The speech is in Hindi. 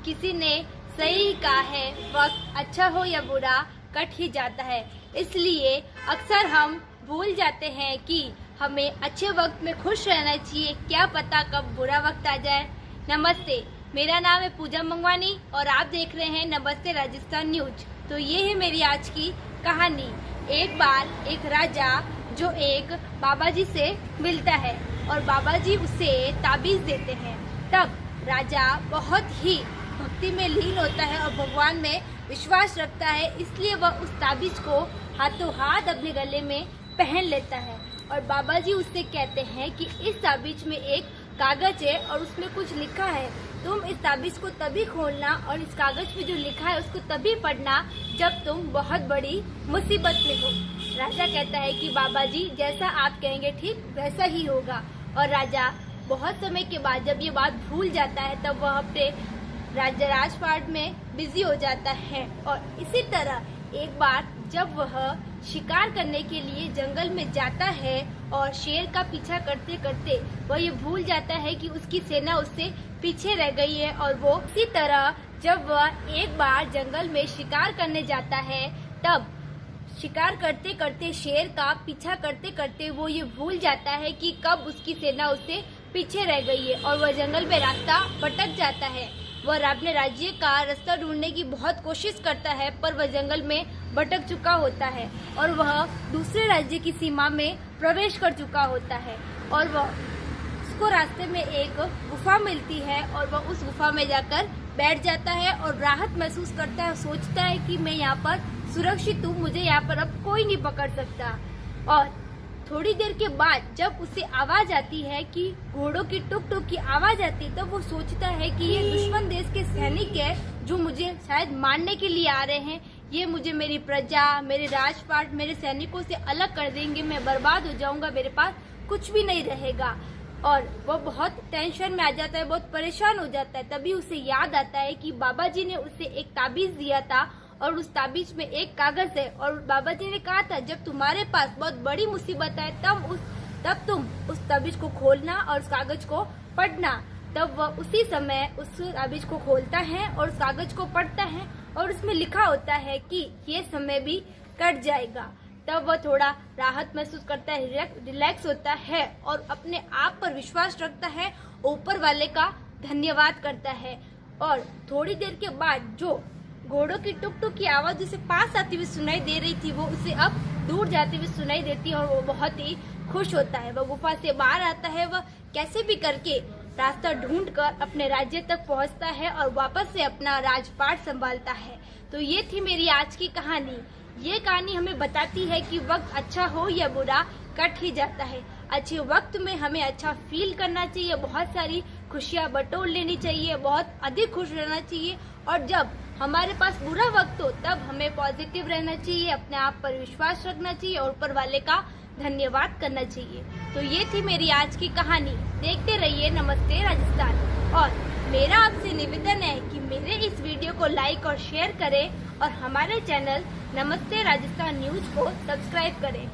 किसी ने सही कहा है, वक्त अच्छा हो या बुरा कट ही जाता है। इसलिए अक्सर हम भूल जाते हैं कि हमें अच्छे वक्त में खुश रहना चाहिए, क्या पता कब बुरा वक्त आ जाए। नमस्ते, मेरा नाम है पूजा मंगवानी और आप देख रहे हैं नमस्ते राजस्थान न्यूज। तो ये है मेरी आज की कहानी। एक बार एक राजा जो एक बाबा जी से मिलता है और बाबा जी उसे ताबीज देते हैं। तब राजा बहुत ही भक्ति में लीन होता है और भगवान में विश्वास रखता है, इसलिए वह उस ताबीज को हाथों हाथ अपने गले में पहन लेता है। और बाबा जी उससे कहते हैं कि इस ताबीज में एक कागज है और उसमें कुछ लिखा है, तुम इस ताबीज को तभी खोलना और इस कागज में जो लिखा है उसको तभी पढ़ना जब तुम बहुत बड़ी मुसीबत में हो। राजा कहता है कि बाबा जी जैसा आप कहेंगे ठीक वैसा ही होगा। और राजा बहुत समय के बाद जब ये बात भूल जाता है तब वह अपने राजपाट में बिजी हो जाता है। और इसी तरह एक बार जब वह शिकार करने के लिए जंगल में जाता है और शेर का पीछा करते करते वह ये भूल जाता है कि उसकी सेना उससे पीछे रह गई है। और वो इसी तरह जब वह एक बार जंगल में शिकार करने जाता है तब शिकार करते करते शेर का पीछा करते करते वो ये भूल जाता है कि कब उसकी सेना उससे पीछे रह गई है और वह जंगल में रास्ता भटक जाता है। वह अपने राज्य का रास्ता ढूंढने की बहुत कोशिश करता है पर वह जंगल में भटक चुका होता है और वह दूसरे राज्य की सीमा में प्रवेश कर चुका होता है। और वह उसको रास्ते में एक गुफा मिलती है और वह उस गुफा में जाकर बैठ जाता है और राहत महसूस करता है। सोचता है कि मैं यहाँ पर सुरक्षित हूँ, मुझे यहाँ पर अब कोई नहीं पकड़ सकता। और थोड़ी देर के बाद जब उसे आवाज आती है कि घोड़ों की टुक टुक की आवाज आती है, तब वो सोचता है कि ये दुश्मन देश के सैनिक है जो मुझे शायद मारने के लिए आ रहे हैं। ये मुझे मेरी प्रजा, मेरे राजपाट, मेरे सैनिकों से अलग कर देंगे, मैं बर्बाद हो जाऊंगा, मेरे पास कुछ भी नहीं रहेगा। और वो बहुत टेंशन में आ जाता है, बहुत परेशान हो जाता है। तभी उसे याद आता है कि बाबा जी ने उसे एक ताबीज दिया था और उस ताबीज में एक कागज है और बाबा जी ने कहा था जब तुम्हारे पास बहुत बड़ी मुसीबत आए तब तुम उस ताबीज को खोलना और उस कागज को पढ़ना। तब वह उसी समय उस ताबीज को खोलता है और उस कागज को पढ़ता है और उसमें लिखा होता है कि ये समय भी कट जाएगा। तब वह थोड़ा राहत महसूस करता है, रिलैक्स होता है और अपने आप पर विश्वास रखता है, ऊपर वाले का धन्यवाद करता है। और थोड़ी देर के बाद जो घोड़ों की टुक टुक की आवाज उसे पास आती हुई सुनाई दे रही थी वो उसे अब दूर जाती हुई सुनाई देती है और वो बहुत ही खुश होता है। वह गुफा से बाहर आता है, वह कैसे भी करके रास्ता ढूंढकर अपने राज्य तक पहुंचता है और वापस से अपना राजपाट संभालता है। तो ये थी मेरी आज की कहानी। ये कहानी हमें बताती है कि वक्त अच्छा हो या बुरा कट ही जाता है। अच्छे वक्त में हमें अच्छा फील करना चाहिए, बहुत सारी खुशियां बटोर लेनी चाहिए, बहुत अधिक खुश रहना चाहिए। और जब हमारे पास बुरा वक्त हो तब हमें पॉजिटिव रहना चाहिए, अपने आप पर विश्वास रखना चाहिए और ऊपर वाले का धन्यवाद करना चाहिए। तो ये थी मेरी आज की कहानी। देखते रहिए नमस्ते राजस्थान। और मेरा आपसे निवेदन है कि मेरे इस वीडियो को लाइक और शेयर करें और हमारे चैनल नमस्ते राजस्थान न्यूज को सब्सक्राइब करें।